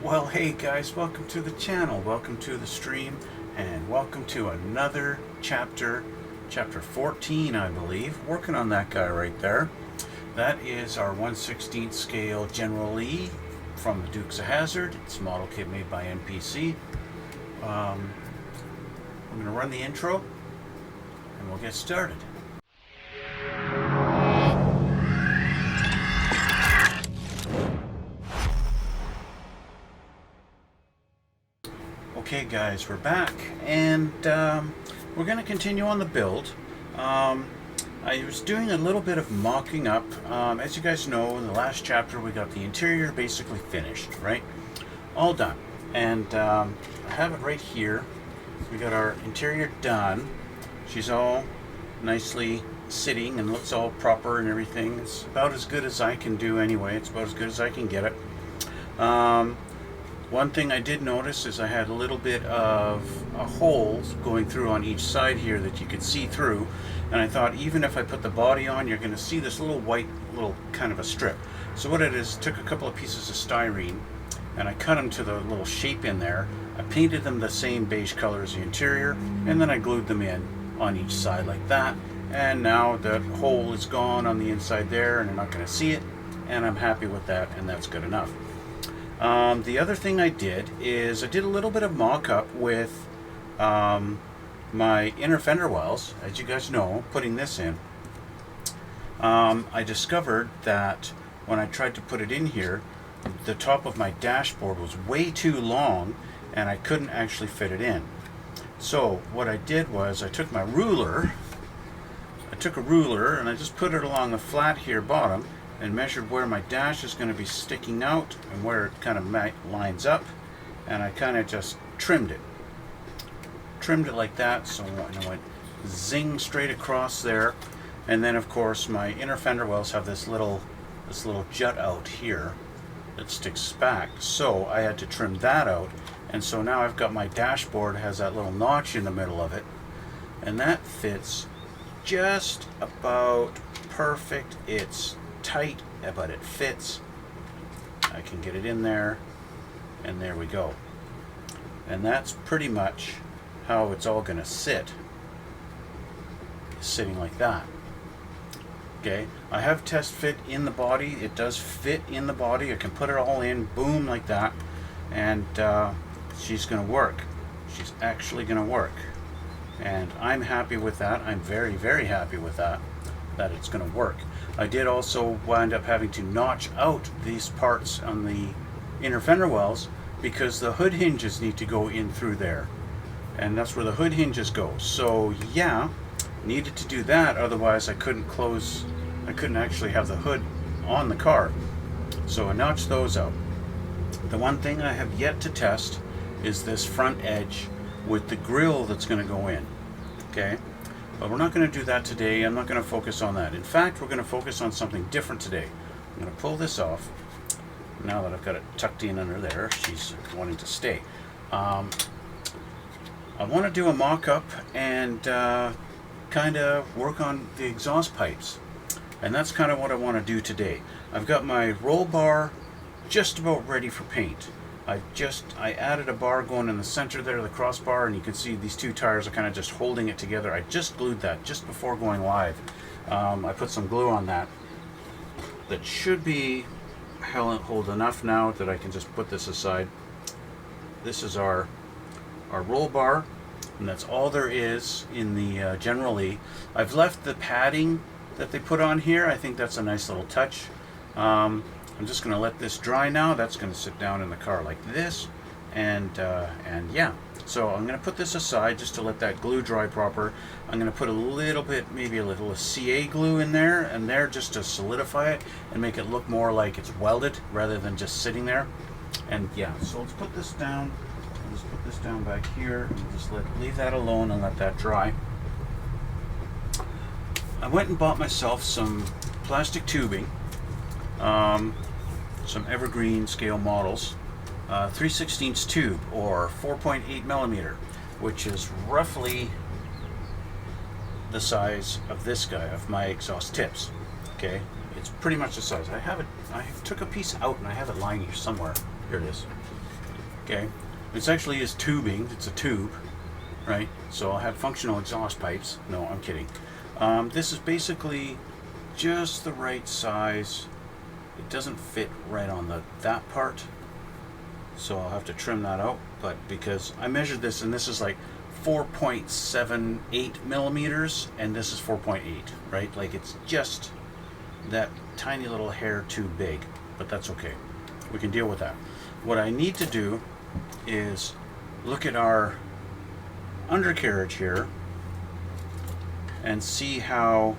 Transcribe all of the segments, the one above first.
Well, hey guys, welcome to the channel, welcome to the stream, and welcome to another chapter 14, I believe. Working on that guy right there. That is our 1/16 scale General Lee from the Dukes of Hazzard. It's a model kit made by MPC. I'm going to run the intro, and we'll get started. Okay guys, we're back, and we're going to continue on the build. I was doing a little bit of mocking up. As you guys know, in the last chapter we got the interior basically finished, right? All done. And I have it right here. We got our interior done. She's all nicely sitting and looks all proper and everything. It's about as good as I can do anyway. It's about as good as I can get it. One thing I did notice is I had a little bit of a hole going through on each side here that you could see through, and I thought even if I put the body on, you're going to see this little white little kind of a strip. So what it is, took a couple of pieces of styrene and I cut them to the little shape in there. I painted them the same beige color as the interior, and then I glued them in on each side like that, and now the hole is gone on the inside there and you're not going to see it, and I'm happy with that, and that's good enough. The other thing I did is I did a little bit of mock-up with my inner fender wells. As you guys know, putting this in, I discovered that when I tried to put it in here, the top of my dashboard was way too long and I couldn't actually fit it in. So what I did was I took my ruler, and I just put it along the flat here bottom and measured where my dash is going to be sticking out and where it kind of lines up, and I kind of just trimmed it like that, so I went zing straight across there. And then of course my inner fender wells have this little jut out here that sticks back, so I had to trim that out, and so now I've got my dashboard has that little notch in the middle of it, and that fits just about perfect. It's tight, but it fits. I can get it in there, and there we go. And that's pretty much how it's all going to sit, sitting like that. Okay, I have test fit in the body. It does fit in the body. I can put it all in, boom, like that, and she's going to work. She's actually going to work, and I'm happy with that. I'm very, very happy with that it's going to work. I did also wind up having to notch out these parts on the inner fender wells because the hood hinges need to go in through there, and that's where the hood hinges go. So yeah, needed to do that, otherwise I couldn't actually have the hood on the car. So I notched those out. The one thing I have yet to test is this front edge with the grill that's going to go in. Okay, but we're not going to do that today. I'm not going to focus on that. In fact, we're going to focus on something different today. I'm going to pull this off. Now that I've got it tucked in under there, she's wanting to stay. I want to do a mock-up and kind of work on the exhaust pipes. And that's kind of what I want to do today. I've got my roll bar just about ready for paint. I added a bar going in the center there, the crossbar, and you can see these two tires are kind of just holding it together. I just glued that just before going live. I put some glue on that. That should be hold enough now that I can just put this aside. This is our roll bar, and that's all there is in the General Lee. I've left the padding that they put on here. I think that's a nice little touch. I'm just going to let this dry now. That's going to sit down in the car like this, and yeah. So I'm going to put this aside just to let that glue dry proper. I'm going to put a little bit, maybe a little CA glue in there and there just to solidify it and make it look more like it's welded rather than just sitting there. And yeah, so let's put this down. Let's put this down back here and just leave that alone and let that dry. I went and bought myself some plastic tubing. Some evergreen scale models, 3/16 tube or 4.8 millimeter, which is roughly the size of this guy, of my exhaust tips. Okay, it's pretty much the size. I took a piece out and I have it lying here somewhere. Here it is. Okay, this actually is tubing. It's a tube, right? So I'll have functional exhaust pipes. No, I'm kidding. This is basically just the right size. It doesn't fit right on that part, so I'll have to trim that out. But because I measured this, and this is like 4.78 millimeters, and this is 4.8, right? Like, it's just that tiny little hair too big, but that's okay. We can deal with that. What I need to do is look at our undercarriage here and see how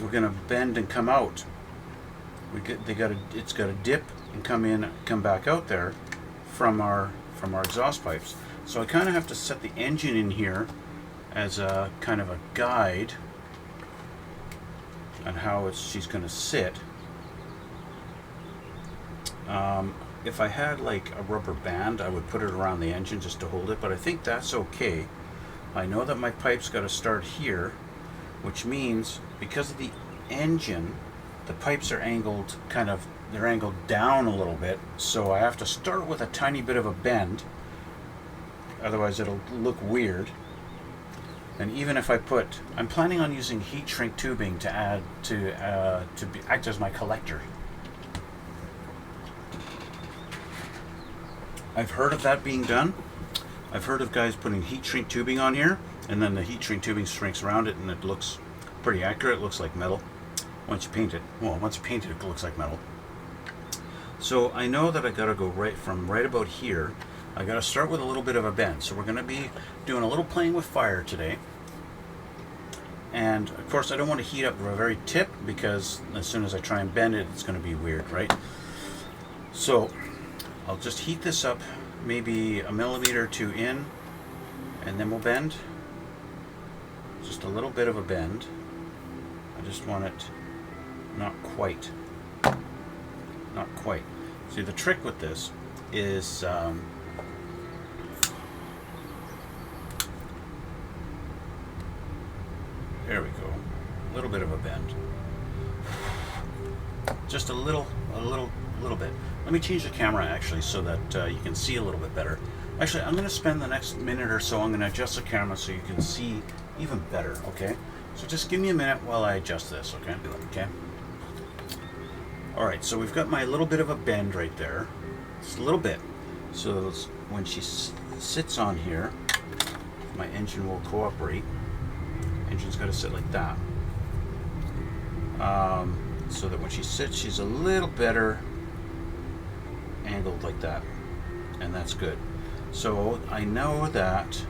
we're going to bend and come out. It's got to dip and come in, come back out there from our exhaust pipes. So I kind of have to set the engine in here as a kind of a guide on how she's going to sit. If I had like a rubber band, I would put it around the engine just to hold it, but I think that's okay. I know that my pipe's got to start here, which means because of the engine, the pipes are angled they're angled down a little bit, so I have to start with a tiny bit of a bend, otherwise it'll look weird. And even if I'm planning on using heat shrink tubing to act as my collector. I've heard of that being done. I've heard of guys putting heat shrink tubing on here, and then the heat shrink tubing shrinks around it, and it looks pretty accurate. It looks like metal. Once you paint it, it looks like metal. So I know that I got to go right about here. I got to start with a little bit of a bend. So we're going to be doing a little playing with fire today. And of course, I don't want to heat up the very tip, because as soon as I try and bend it, it's going to be weird, right? So I'll just heat this up maybe a millimeter or two in, and then we'll bend. Just a little bit of a bend. I just want it not quite. See, the trick with this is there we go. A little bit of a bend. Just a little bit. Let me change the camera actually so that you can see a little bit better. Actually, I'm going to spend the next minute or so, I'm going to adjust the camera so you can see even better, okay? So just give me a minute while I adjust this, okay? Okay. Alright, so we've got my little bit of a bend right there. Just a little bit. So when she sits on here, my engine will cooperate. Engine's got to sit like that. So that when she sits, she's a little better angled like that. And that's good. So I know that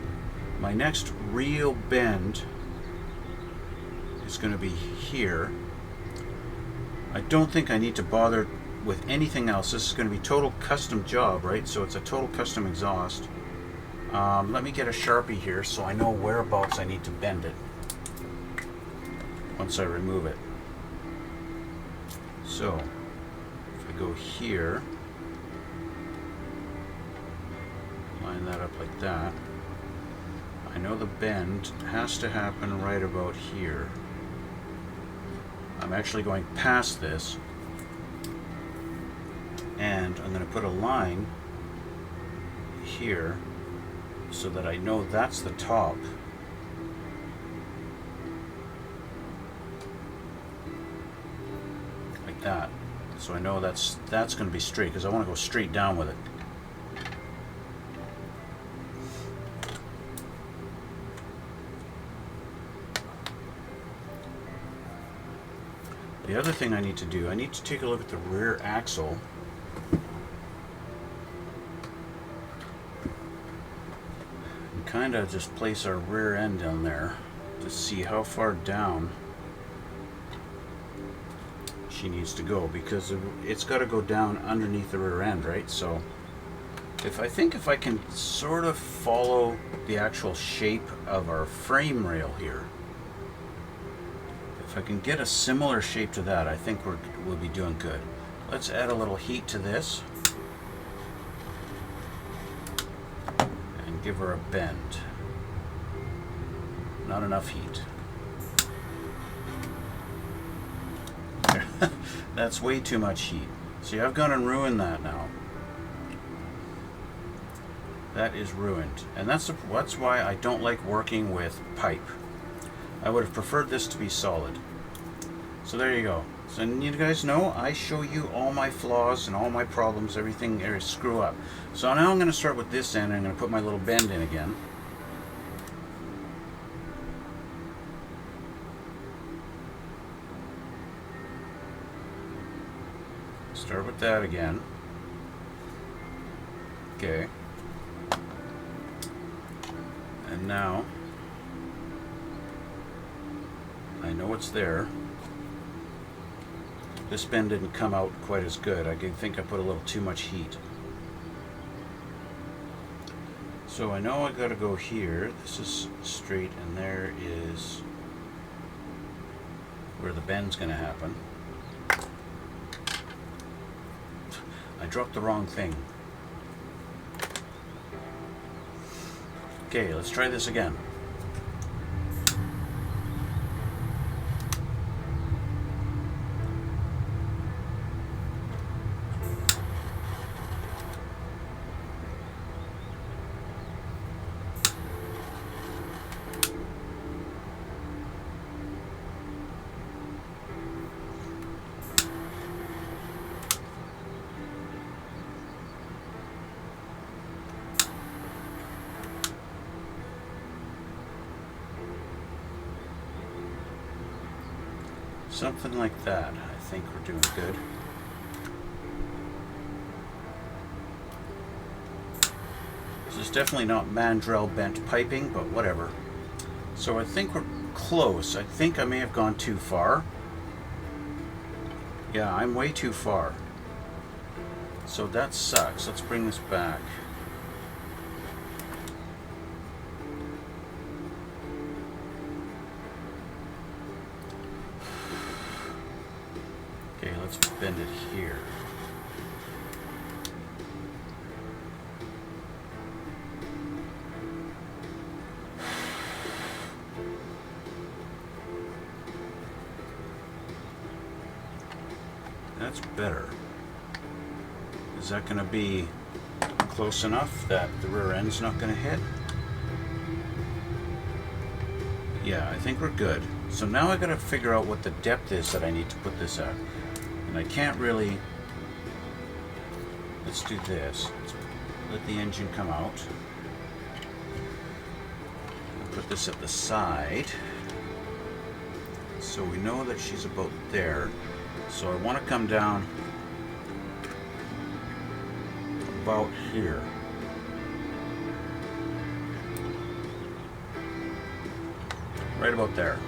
my next real bend is going to be here. I don't think I need to bother with anything else. This is going to be total custom job, right? So it's a total custom exhaust. Let me get a Sharpie here so I know whereabouts I need to bend it once I remove it. So if I go here, line that up like that, I know the bend has to happen right about here. I'm actually going past this, and I'm going to put a line here so that I know that's the top. Like that. So I know that's going to be straight, because I want to go straight down with it. The other thing I need to do, I need to take a look at the rear axle. And kind of just place our rear end down there to see how far down she needs to go, because it's got to go down underneath the rear end, right? So if I can sort of follow the actual shape of our frame rail here, if I can get a similar shape to that, I think we'll be doing good. Let's add a little heat to this and give her a bend. Not enough heat. That's way too much heat. See, I've gone and ruined that now. That is ruined. And that's why I don't like working with pipe. I would have preferred this to be solid. So there you go. So you guys know I show you all my flaws and all my problems, everything there is screw up. So now I'm going to start with this end, and I'm going to put my little bend in again. Start with that again. Okay. And now I know it's there. This bend didn't come out quite as good. I think I put a little too much heat. So I know I gotta go here. This is straight, and there is where the bend's gonna happen. I dropped the wrong thing. Okay, let's try this again. Something like that. I think we're doing good. This is definitely not mandrel bent piping, but whatever. So I think we're close. I think I may have gone too far. Yeah, I'm way too far. So that sucks. Let's bring this back. Okay, let's bend it here. That's better. Is that going to be close enough that the rear end's not going to hit? Yeah, I think we're good. So now I got to figure out what the depth is that I need to put this at. And I can't really... Let's do this. Let's let the engine come out. I'll put this at the side. So we know that she's about there. So I want to come down about here. Right about there.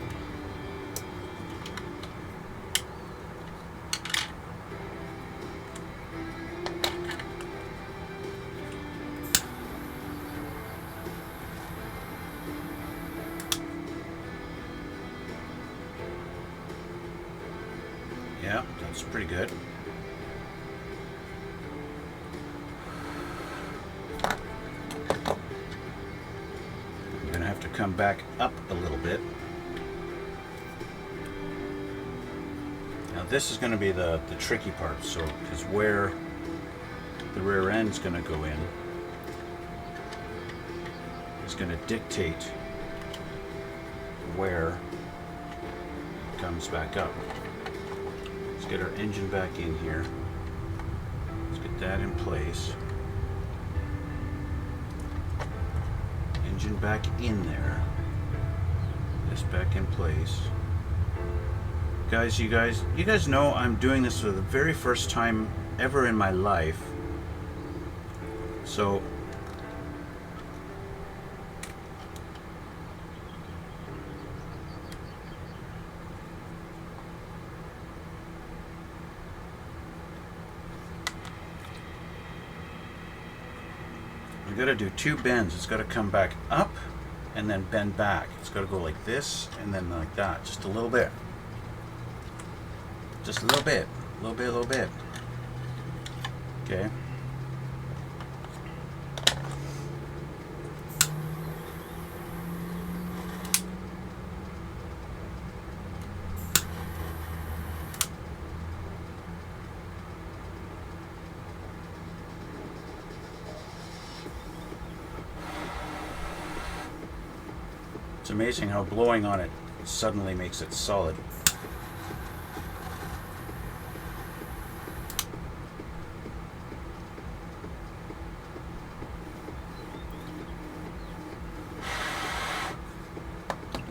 Yeah, that's pretty good. I'm gonna have to come back up a little bit. Now this is gonna be the tricky part, so because where the rear end's gonna go in is gonna dictate where it comes back up. Get our engine back in here. Let's get that in place. Engine back in there. This back in place. Guys, you guys know I'm doing this for the very first time ever in my life. So we got to do two bends. It's got to come back up and then bend back. It's got to go like this and then like that. Just a little bit. Just a little bit. A little bit, a little bit. Okay. It's amazing how blowing on it suddenly makes it solid.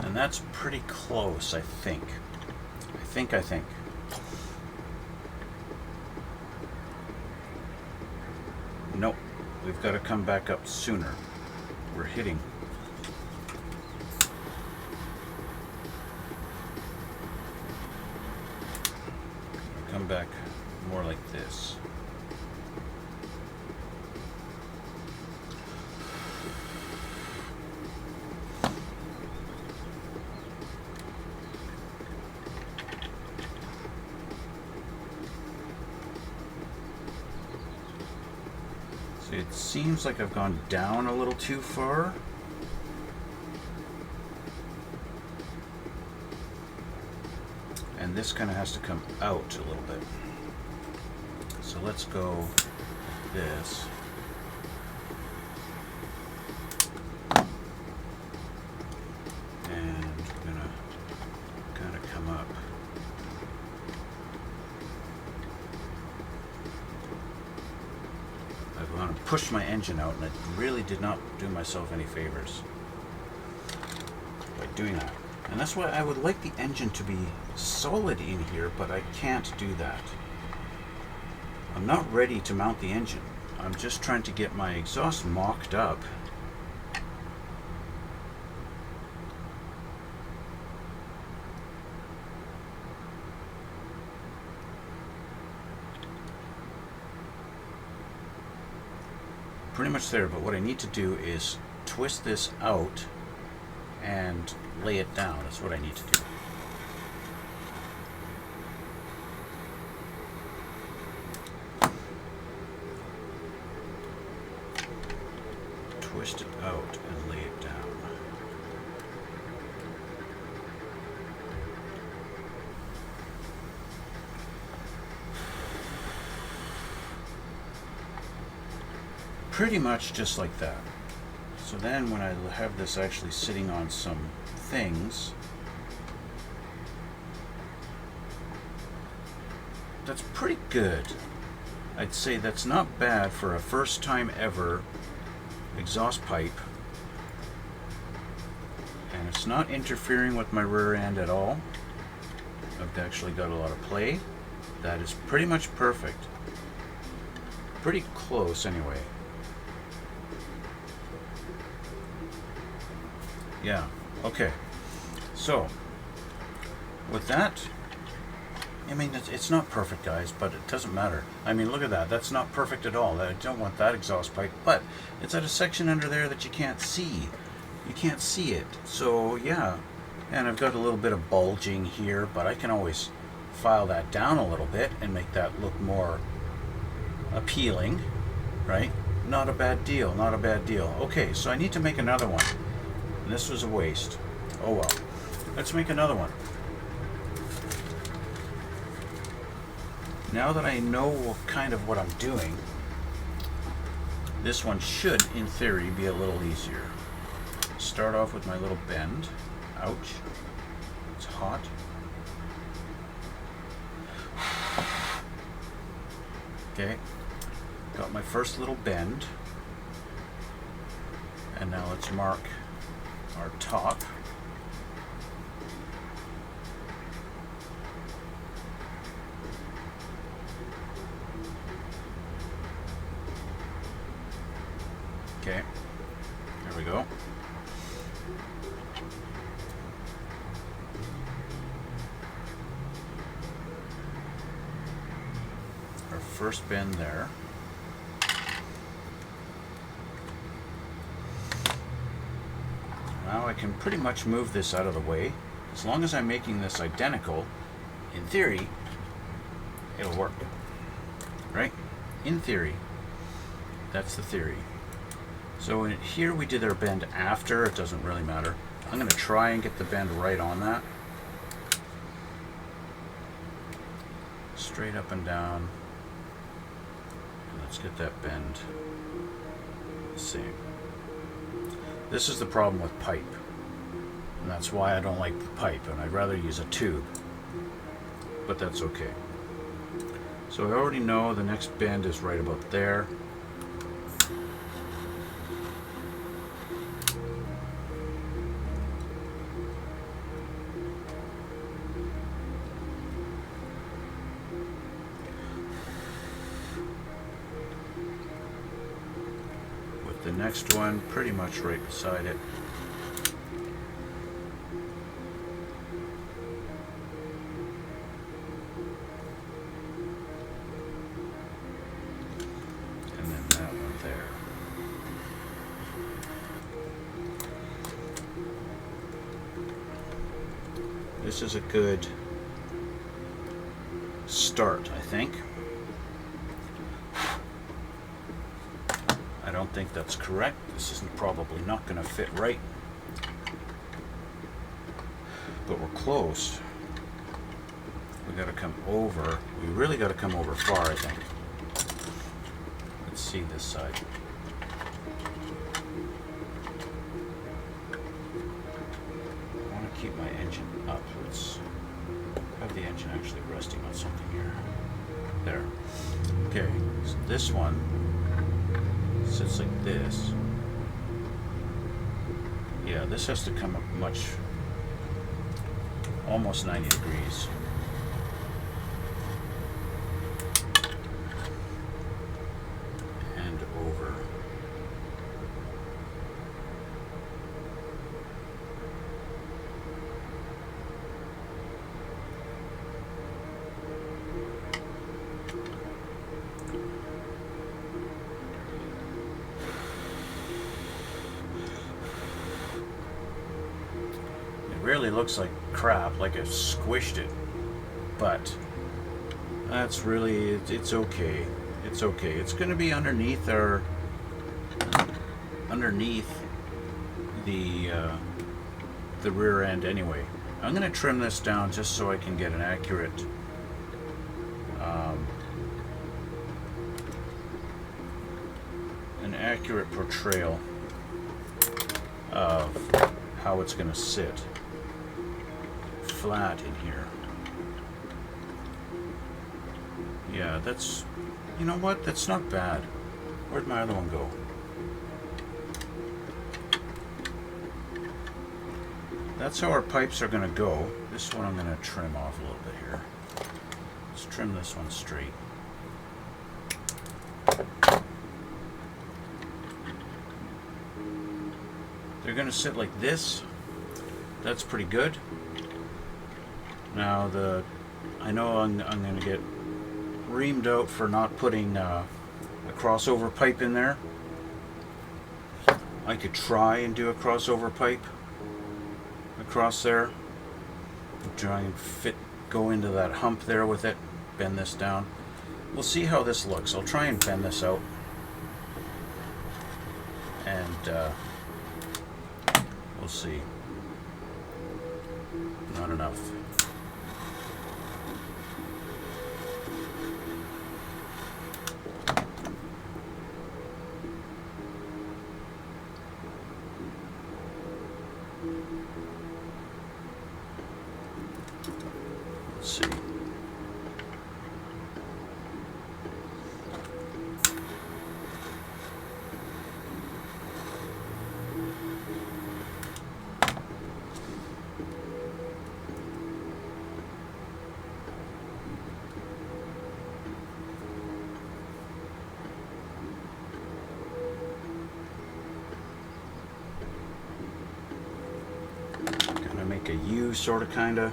And that's pretty close, I think. I think. Nope. We've got to come back up sooner. We're hitting. Come back more like this. See, it seems like I've gone down a little too far. And this kind of has to come out a little bit. So let's go this. And we're gonna kind of come up. I want to push my engine out, and I really did not do myself any favors by doing that. And that's why I would like the engine to be solid in here, but I can't do that. I'm not ready to mount the engine. I'm just trying to get my exhaust mocked up. Pretty much there, but what I need to do is twist this out and lay it down. That's what I need to do. Twist it out and lay it down. Pretty much just like that. So then when I have this actually sitting on some things, that's pretty good. I'd say that's not bad for a first time ever exhaust pipe. And it's not interfering with my rear end at all. I've actually got a lot of play. That is pretty much perfect. Pretty close anyway. Yeah, okay. So, with that, I mean, it's not perfect, guys, but it doesn't matter. I mean, look at that. That's not perfect at all. I don't want that exhaust pipe, but it's at a section under there that you can't see. You can't see it. So, yeah. And I've got a little bit of bulging here, but I can always file that down a little bit and make that look more appealing, right? Not a bad deal, not a bad deal. Okay, so I need to make another one. This was a waste. Oh well. Let's make another one. Now that I know kind of what I'm doing, this one should, in theory, be a little easier. Start off with my little bend. Ouch. It's hot. Okay. Got my first little bend. And now let's mark our top. Okay, there we go. Our first bend there. Now I can pretty much move this out of the way. As long as I'm making this identical, in theory, it'll work. Right? In theory. That's the theory. So here we did our bend after. It doesn't really matter. I'm going to try and get the bend right on that. Straight up and down. And let's get that bend the same. This is the problem with pipe. And that's why I don't like the pipe, and I'd rather use a tube. But that's okay. So I already know the next bend is right about there. With the next one pretty much right beside it. This is a good start, I think. I don't think that's correct. This isn't probably not going to fit right. But we're close. We got to come over. We really got to come over far, I think. Let's see this side. Keep my engine up. Let's have the engine actually resting on something here. There. Okay, so this one sits like this. Yeah, this has to come up almost 90 degrees. And over. Really looks like crap, like I squished it, but that's really, it's okay. It's okay. It's going to be underneath the rear end anyway. I'm going to trim this down just so I can get an accurate portrayal of how it's going to sit flat in here. Yeah, that's, you know what, that's not bad. Where'd my other one go? That's how our pipes are going to go. This one I'm going to trim off a little bit here. Let's trim this one straight. They're going to sit like this. That's pretty good. Now I know I'm going to get reamed out for not putting a crossover pipe in there. I could try and do a crossover pipe across there. Try and go into that hump there with it. Bend this down. We'll see how this looks. I'll try and bend this out. And we'll see. Not enough. Let's see. Gonna make a U sort of kinda.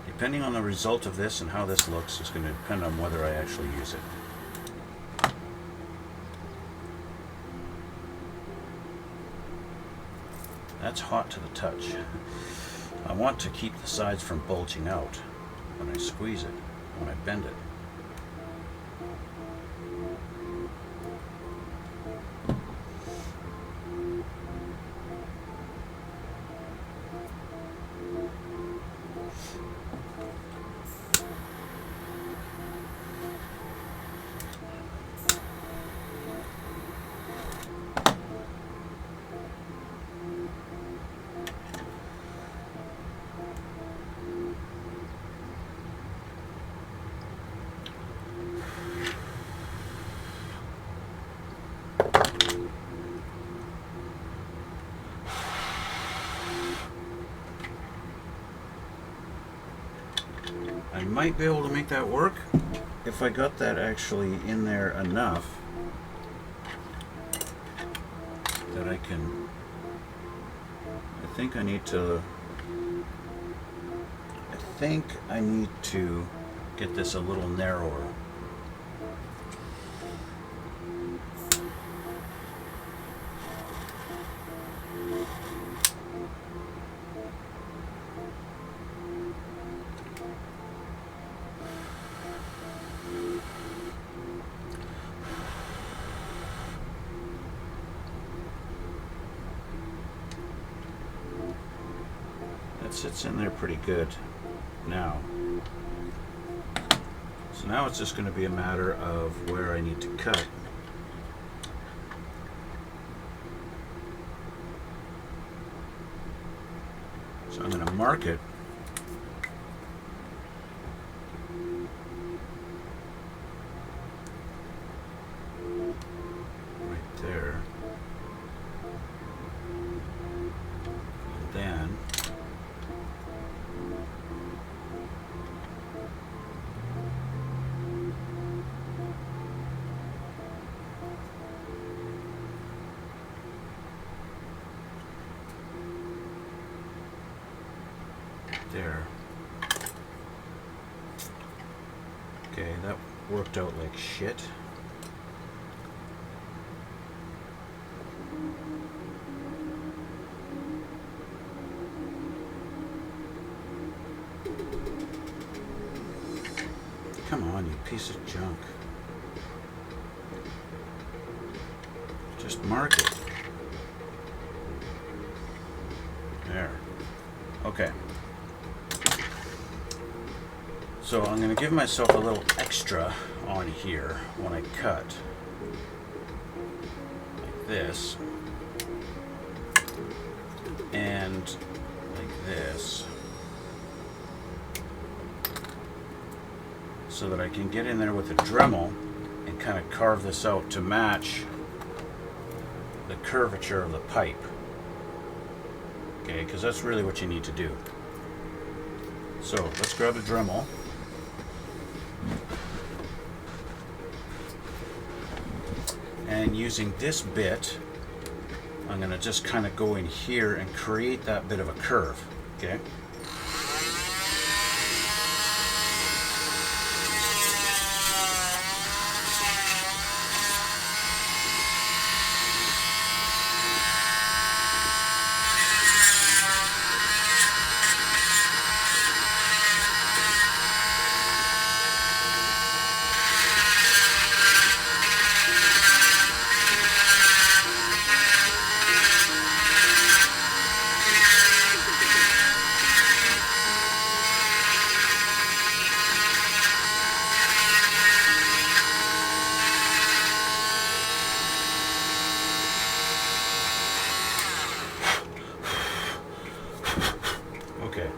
Depending on the result of this and how this looks, it's going to depend on whether I actually use it. That's hot to the touch. I want to keep the sides from bulging out when I squeeze it, when I bend it. I might be able to make that work if I got that actually in there enough that I can. I think I need to get this a little narrower. That sits in there pretty good now. So now it's just going to be a matter of where I need to cut. So I'm going to mark it. Right there. And then there. Okay, that worked out like shit. Come on, you piece of junk. Just mark it. There. Okay. So I'm going to give myself a little extra on here when I cut. Like this. And like this. So that I can get in there with a Dremel and kind of carve this out to match the curvature of the pipe. Okay, because that's really what you need to do. So let's grab a Dremel. And using this bit, I'm going to just kind of go in here and create that bit of a curve. Okay. Okay.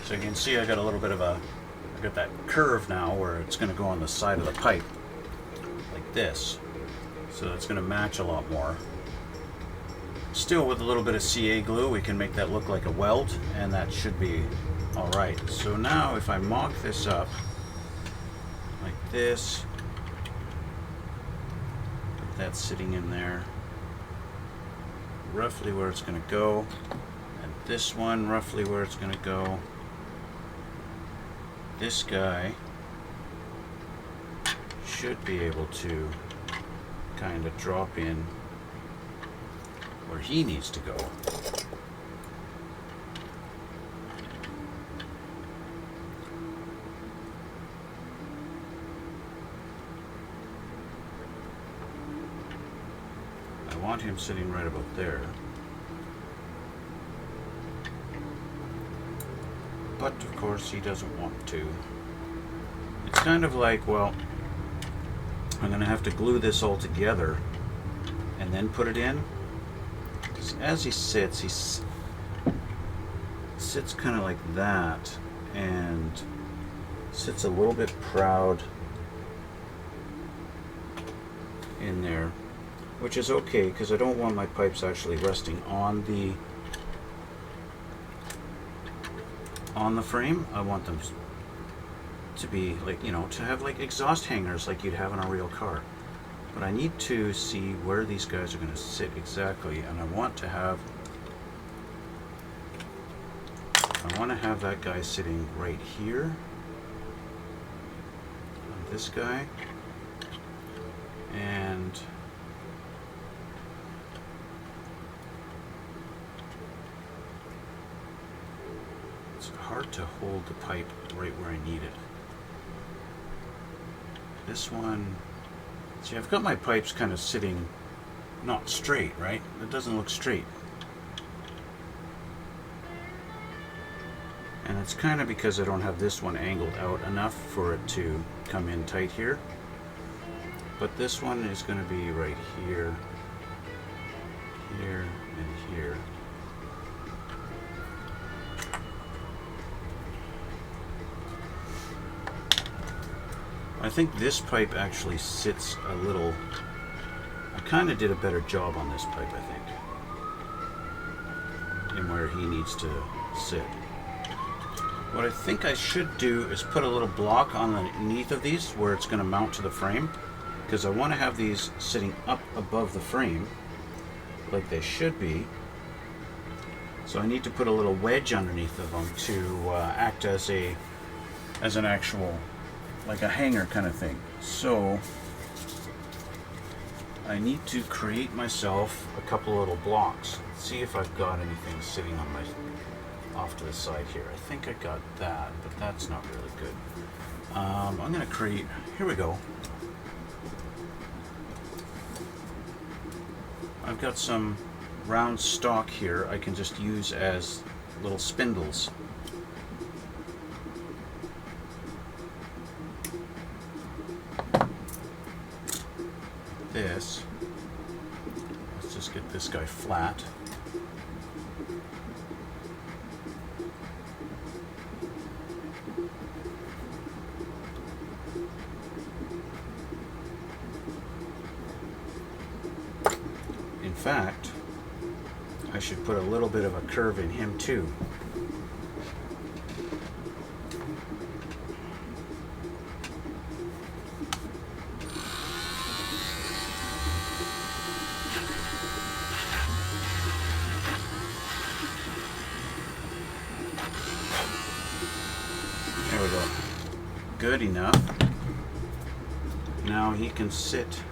So you can see I got a little bit of I got that curve now where it's going to go on the side of the pipe like this. So it's going to match a lot more. Still, with a little bit of CA glue, we can make that look like a weld, and that should be alright. So now if I mock this up like this, put that sitting in there, roughly where it's going to go, and this one roughly where it's going to go. This guy should be able to kind of drop in where he needs to go. I want him sitting right about there. But of course he doesn't want to. It's kind of like, well, I'm going to have to glue this all together and then put it in. As he sits kind of like that and sits a little bit proud in there, which is okay because I don't want my pipes actually resting on the on the frame. I want them to be like, you know, to have like exhaust hangers like you'd have in a real car. But I need to see where these guys are going to sit exactly, and I want to have that guy sitting right here, and this guy, and it's hard to hold the pipe right where I need it. This one, see, I've got my pipes kind of sitting not straight, right? It doesn't look straight. And it's kind of because I don't have this one angled out enough for it to come in tight here. But this one is going to be right here, here, and here. I think this pipe actually sits a little, I kind of did a better job on this pipe, I think, in where he needs to sit. What I think I should do is put a little block on the underneath of these where it's going to mount to the frame, because I want to have these sitting up above the frame like they should be. So I need to put a little wedge underneath of them to act as an actual, like a hanger kind of thing. So I need to create myself a couple of little blocks. See if I've got anything sitting on my off to the side here. I think I got that, but that's not really good. I'm going to create, here we go. I've got some round stock here I can just use as little spindles. This, let's just get this guy flat. In fact, I should put a little bit of a curve in him too. There we go. Good enough. Now he can sit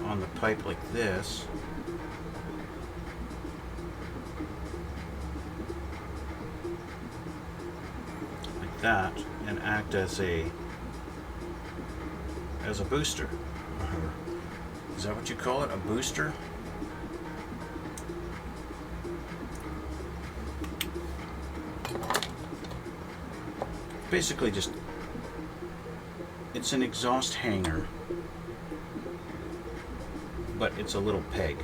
on the pipe like this. Like that, and act as a booster. Is that what you call it? A booster? Basically just, it's an exhaust hanger, but it's a little peg.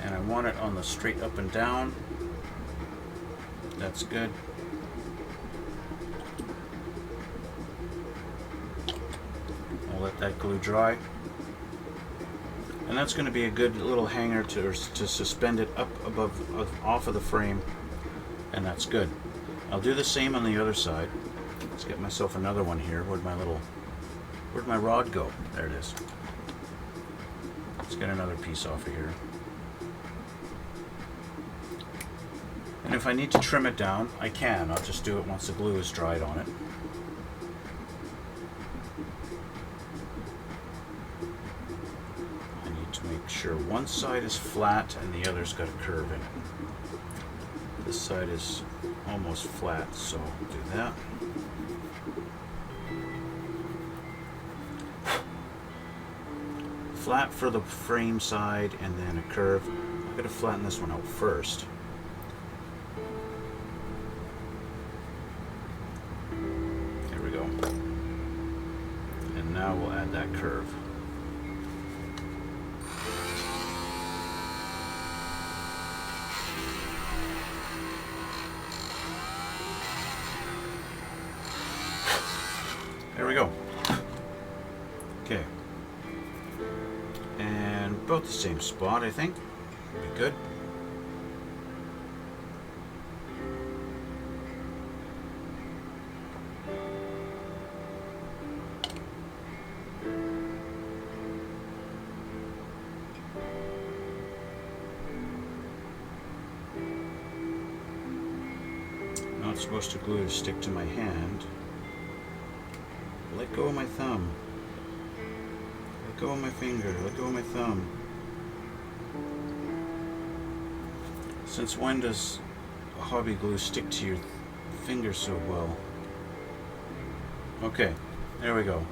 And I want it on the straight up and down. That's good. I'll let that glue dry. And that's going to be a good little hanger to suspend it up above, off of the frame, and that's good. I'll do the same on the other side. Let's get myself another one here. Where'd my rod go? There it is. Let's get another piece off of here. And if I need to trim it down, I can. I'll just do it once the glue is dried on it. I need to make sure one side is flat and the other's got a curve in it. This side is almost flat, so I'll do that. Flat for the frame side and then a curve. I'm going to flatten this one out first. There we go. And now we'll add that curve. There we go. Okay. And about the same spot, I think. Be good. Not supposed to glue to stick to my hand. Let go of my thumb. Let go of my finger. Let go of my thumb. Since when does hobby glue stick to your finger so well? Okay, there we go.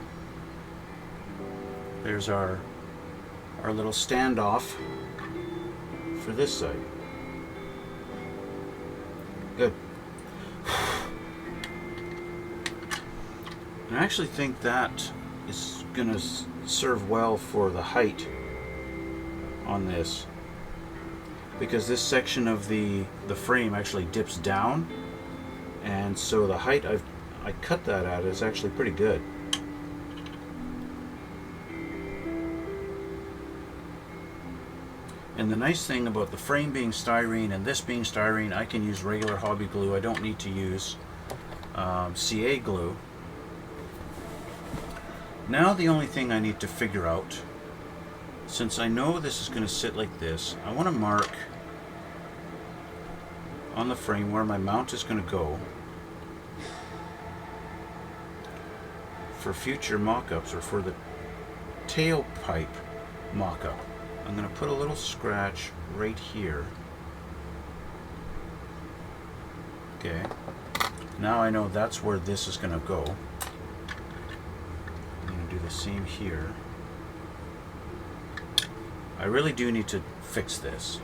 There's our little standoff for this side. Good. And I actually think that is going to serve well for the height on this, because this section of the frame actually dips down, and so the height I cut that at is actually pretty good. And the nice thing about the frame being styrene and this being styrene, I can use regular hobby glue. I don't need to use CA glue. Now the only thing I need to figure out, since I know this is going to sit like this, I want to mark on the frame where my mount is going to go for future mock-ups, or for the tailpipe mock-up. I'm going to put a little scratch right here. Okay. Now I know that's where this is going to go. I'm going to do the same here. I really do need to fix this.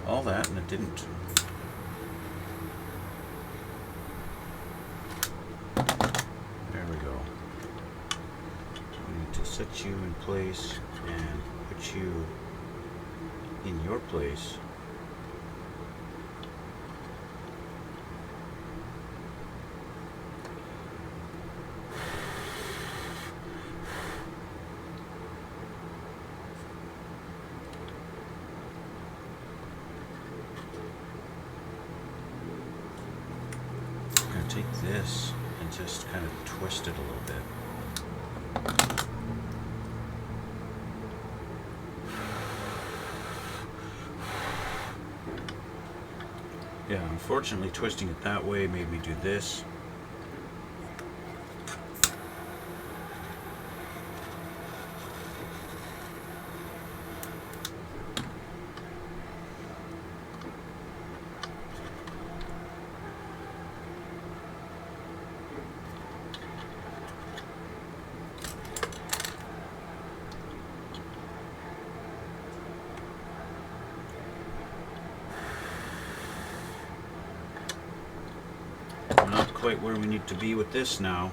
All that, and it didn't. There we go. So we need to set you in place and put you in your place. Take this and just kind of twist it a little bit. Yeah, unfortunately twisting it that way made me do this. Not quite where we need to be with this now.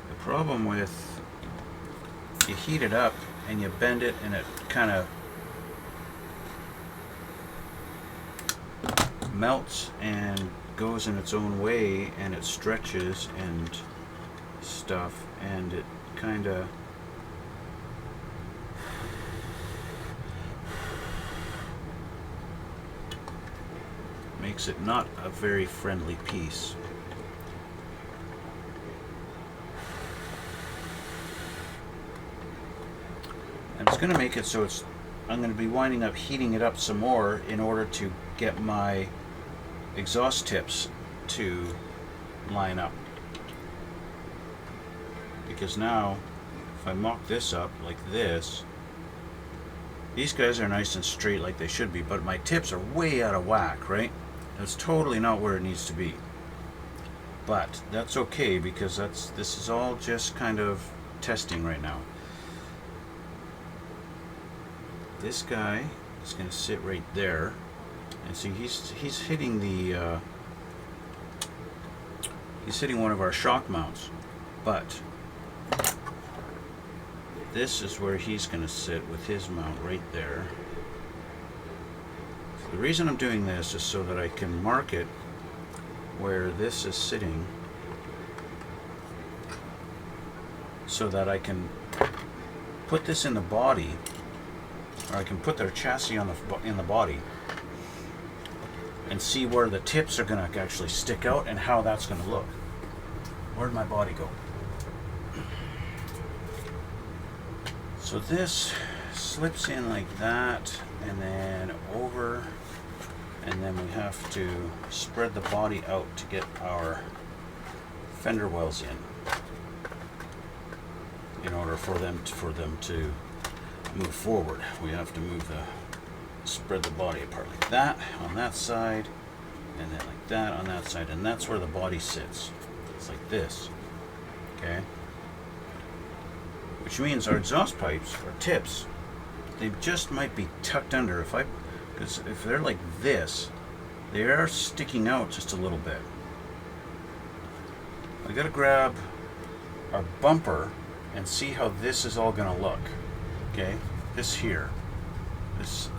The problem with, you heat it up and you bend it and it kind of melts and goes in its own way, and it stretches and stuff, and it kind of makes it not a very friendly piece. And it's going to make it so I'm going to be winding up heating it up some more in order to get my exhaust tips to line up. Because now, if I mock this up like this, these guys are nice and straight like they should be, but my tips are way out of whack, right? That's totally not where it needs to be. But that's okay, because this is all just kind of testing right now. This guy is going to sit right there, and see he's hitting the he's hitting one of our shock mounts, but this is where he's going to sit with his mount right there. So the reason I'm doing this is so that I can mark it where this is sitting, so that I can put this in the body, or I can put their chassis on in the body, and see where the tips are going to actually stick out and how that's going to look. Where'd my body go? So this slips in like that, and then over, and then we have to spread the body out to get our fender wells in order for them to move forward. We have to spread the body apart like that on that side, and then like that on that side, and that's where the body sits. It's like this, okay? Which means our exhaust pipes, or tips, they just might be tucked under. Because if they're like this, they are sticking out just a little bit. I gotta grab our bumper and see how this is all gonna look. Okay, this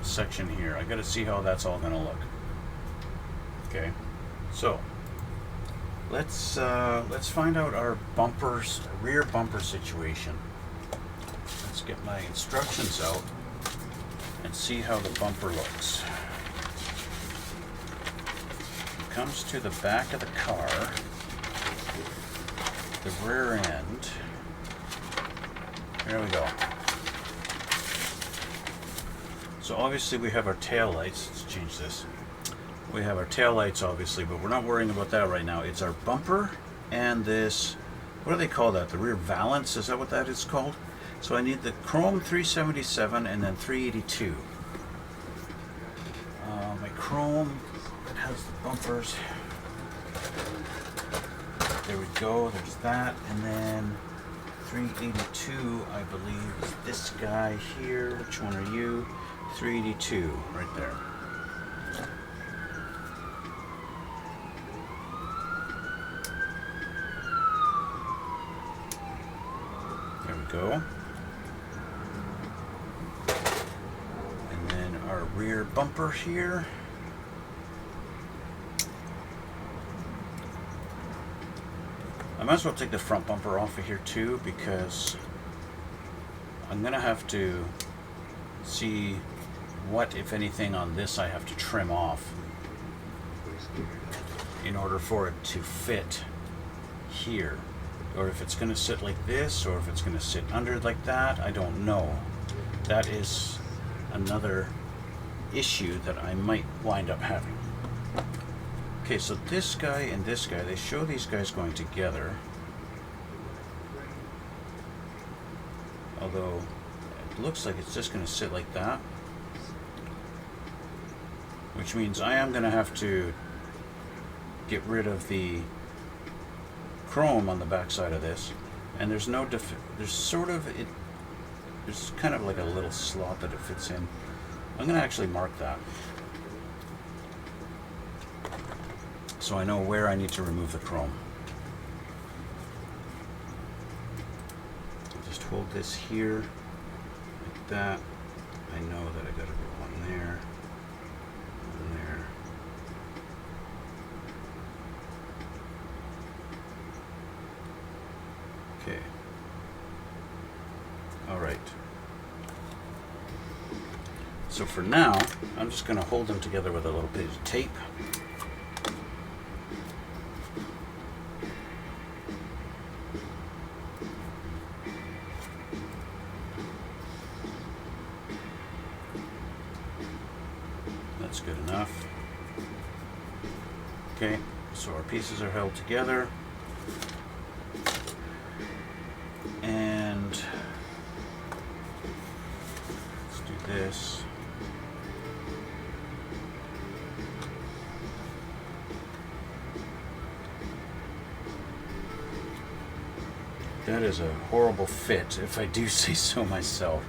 section here, I gotta see how that's all gonna look. Okay, so let's find out our rear bumper situation. Let's get my instructions out and see how the bumper looks. It comes to the back of the car, the rear end. There we go. So obviously we have our tail lights. Let's change this. We have our tail lights obviously, but we're not worrying about that right now. It's our bumper and this, what do they call that? The rear valance, is that what that is called? So I need the chrome 377 and then 382. My chrome has the bumpers. There we go, there's that. And then 382, I believe, is this guy here. Which one are you? 382, right there. There we go. And then our rear bumper here. I might as well take the front bumper off of here too, because I'm gonna have to see what, if anything, on this I have to trim off in order for it to fit here, or if it's gonna sit like this, or if it's gonna sit under like that. I don't know. That is another issue that I might wind up having. Okay, so this guy and this guy, they show these guys going together. Although it looks like it's just going to sit like that. Which means I am going to have to get rid of the chrome on the back side of this. And there's no there's kind of like a little slot that it fits in. I'm going to actually mark that, so I know where I need to remove the chrome. I'll just hold this here like that. I know that I gotta go on there, on there. Okay. All right. So for now, I'm just gonna hold them together with a little bit of tape. That's good enough. Okay, so our pieces are held together. And let's do this. That is a horrible fit, if I do say so myself.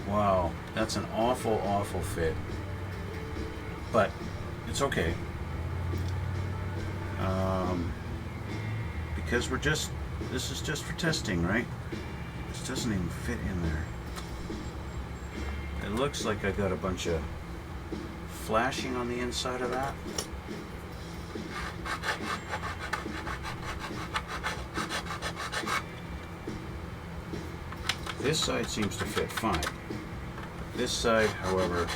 Wow, that's an awful, awful fit. But it's okay. Because this is just for testing, right? This doesn't even fit in there. It looks like I got a bunch of flashing on the inside of that. This side seems to fit fine. This side, however,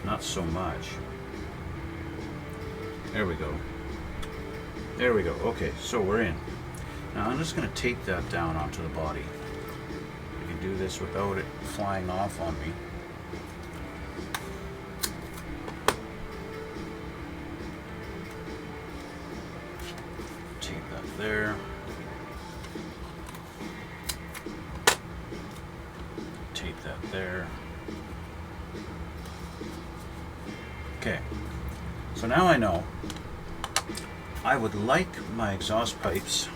not so much. There we go. There we go. Okay, so we're in. Now I'm just going to tape that down onto the body. I can do this without it flying off on me. Tape that there. Tape that there. Okay, so now I know I would like my exhaust pipes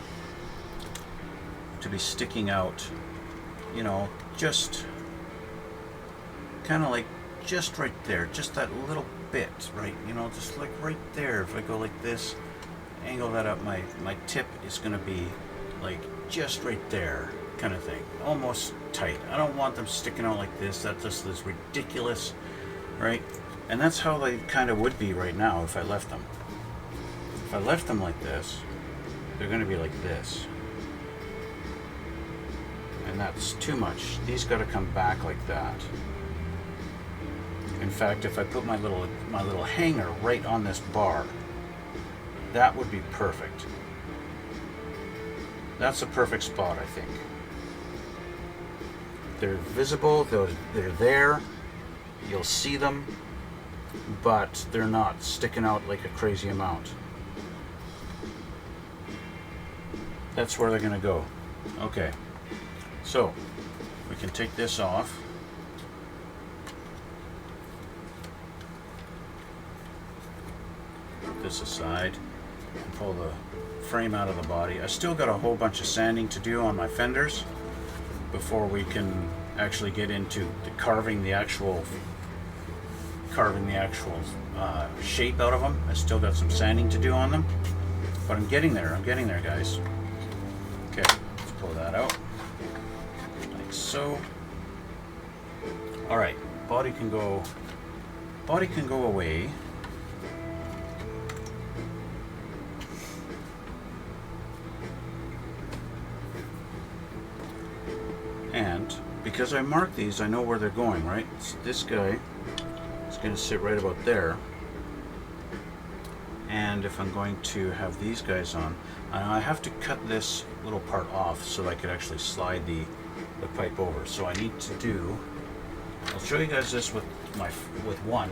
to be sticking out, you know, just kind of like just right there, just that little bit, right, you know, just like right there. If I go like this, angle that up, my tip is going to be like just right there kind of thing, almost tight. I don't want them sticking out like this. That just is ridiculous, right? And that's how they kind of would be right now if I left them. If I left them like this, they're going to be like this. And that's too much. These got to come back like that. In fact, if I put my little hanger right on this bar, that would be perfect. That's a perfect spot, I think. They're visible, they're there, you'll see them, but they're not sticking out like a crazy amount. That's where they're going to go. Okay, so we can take this off. Put this aside and pull the frame out of the body. I still got a whole bunch of sanding to do on my fenders before we can actually get into the carving the actual shape out of them. I still got some sanding to do on them, but I'm getting there, guys. Okay, let's pull that out like so. All right, body can go away. And because I marked these, I know where they're going, right? So this guy is going to sit right about there. And if I'm going to have these guys on, I have to cut this little part off so that I could actually slide the pipe over. So I need to do, I'll show you guys this with one.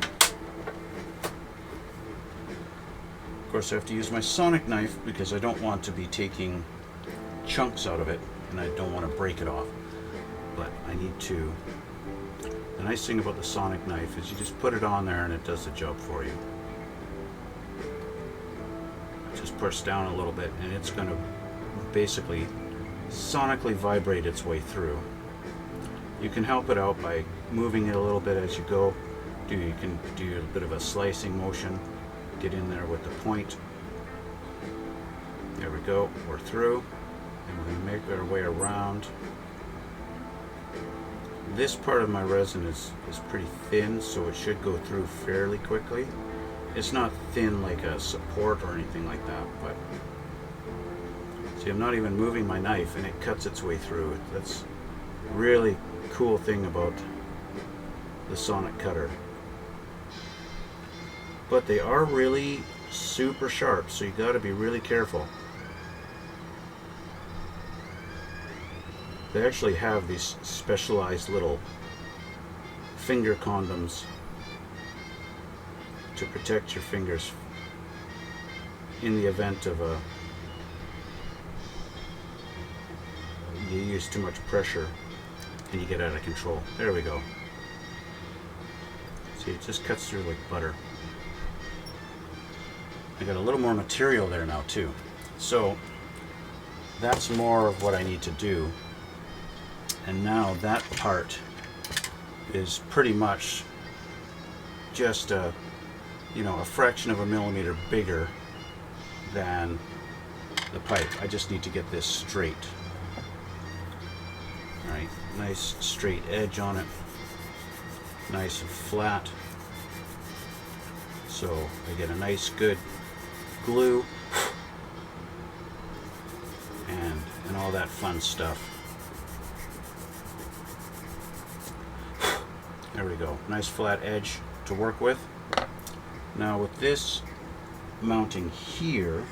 Of course I have to use my sonic knife because I don't want to be taking chunks out of it and I don't want to break it off. But I need to, the nice thing about the sonic knife is you just put it on there and it does the job for you. Just push down a little bit and it's going to basically sonically vibrate its way through. You can help it out by moving it a little bit as you go. You can do a bit of a slicing motion, get in there with the point. There we go, we're through, and we're going to make our way around. This part of my resin is pretty thin, so it should go through fairly quickly. It's not thin like a support or anything like that, but see, I'm not even moving my knife and it cuts its way through. That's a really cool thing about the sonic cutter. But they are really super sharp, so you got to be really careful. They actually have these specialized little finger condoms to protect your fingers in the event of you use too much pressure and you get out of control. There we go. See, it just cuts through like butter. I got a little more material there now too. So that's more of what I need to do. And now that part is pretty much just a, you know, a fraction of a millimeter bigger than the pipe. I just need to get this straight. Alright, nice straight edge on it. Nice and flat. So I get a nice good glue and all that fun stuff. There we go. Nice flat edge to work with. Now with this mounting here,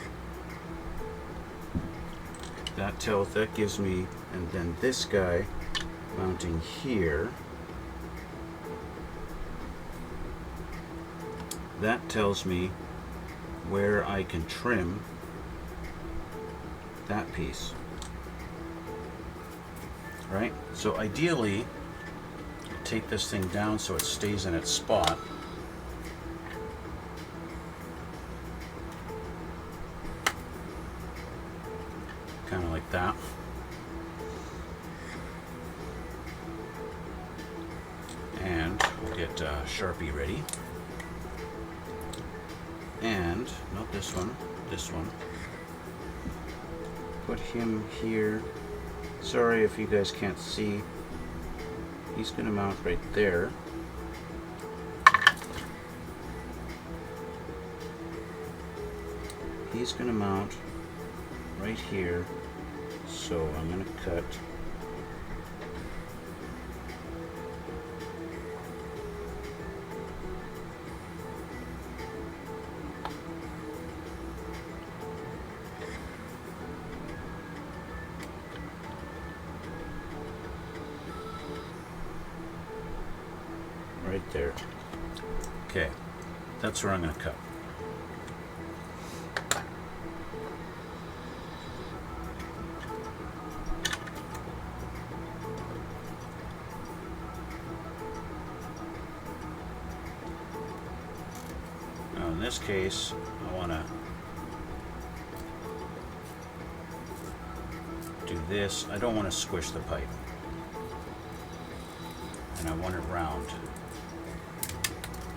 that gives me, and then this guy mounting here, that tells me where I can trim that piece. Right? So ideally, take this thing down so it stays in its spot. Kind of like that. And we'll get Sharpie ready. And, not this one, this one. Put him here. Sorry if you guys can't see. He's going to mount right there. He's going to mount right here. So I'm going to cut right there. Okay, that's where I'm going to cut. Now in this case, I want to do this. I don't want to squish the pipe. And I want it round.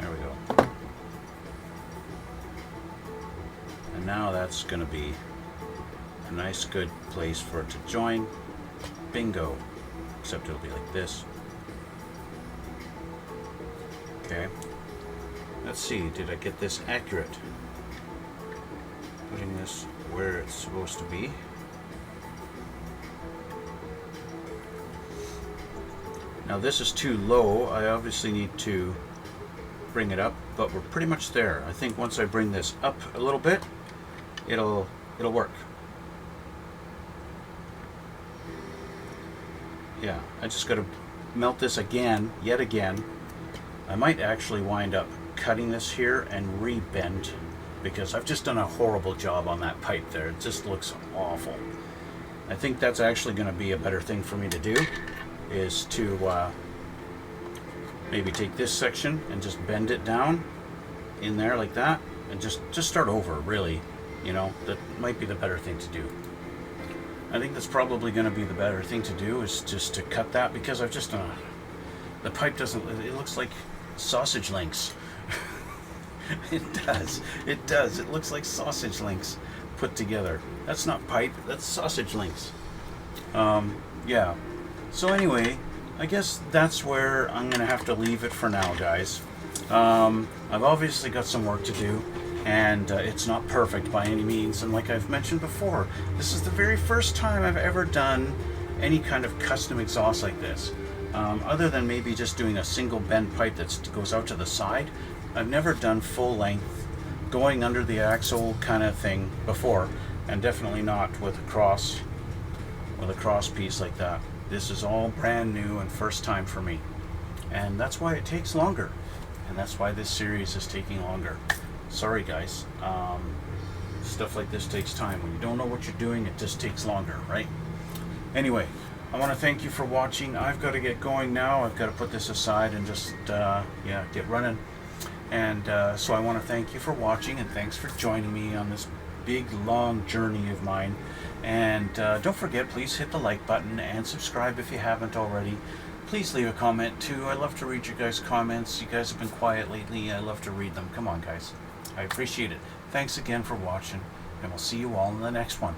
There we go. And now that's going to be a nice good place for it to join. Bingo. Except it'll be like this. Okay. Let's see, did I get this accurate? Putting this where it's supposed to be. Now this is too low. I obviously need to bring it up, but we're pretty much there. I think once I bring this up a little bit, it'll work. Yeah, I just got to melt this again, yet again. I might actually wind up cutting this here and re-bend, because I've just done a horrible job on that pipe there. It just looks awful. I think that's actually going to be a better thing for me to do, is to maybe take this section and just bend it down in there like that, and just start over, really. You know, that might be the better thing to do. I think that's probably going to be the better thing to do, is just to cut that, because I've just done the pipe doesn't, it looks like sausage links. It does. It looks like sausage links put together. That's not pipe, that's sausage links. Yeah. So anyway, I guess that's where I'm going to have to leave it for now, guys. I've obviously got some work to do, and it's not perfect by any means. And like I've mentioned before, this is the very first time I've ever done any kind of custom exhaust like this. Other than maybe just doing a single bend pipe that goes out to the side, I've never done full length, going under the axle kind of thing before, and definitely not with a cross piece like that. This is all brand new and first time for me, and that's why it takes longer, and that's why this series is taking longer. Sorry guys, stuff like this takes time. When you don't know what you're doing, it just takes longer, right? Anyway, I want to thank you for watching. I've got to get going now. I've got to put this aside and just get running. And so I want to thank you for watching, and thanks for joining me on this big, long journey of mine. And don't forget, please hit the like button and subscribe if you haven't already. Please leave a comment too. I love to read your guys' comments. You guys have been quiet lately. I love to read them. Come on, guys. I appreciate it. Thanks again for watching, and we'll see you all in the next one.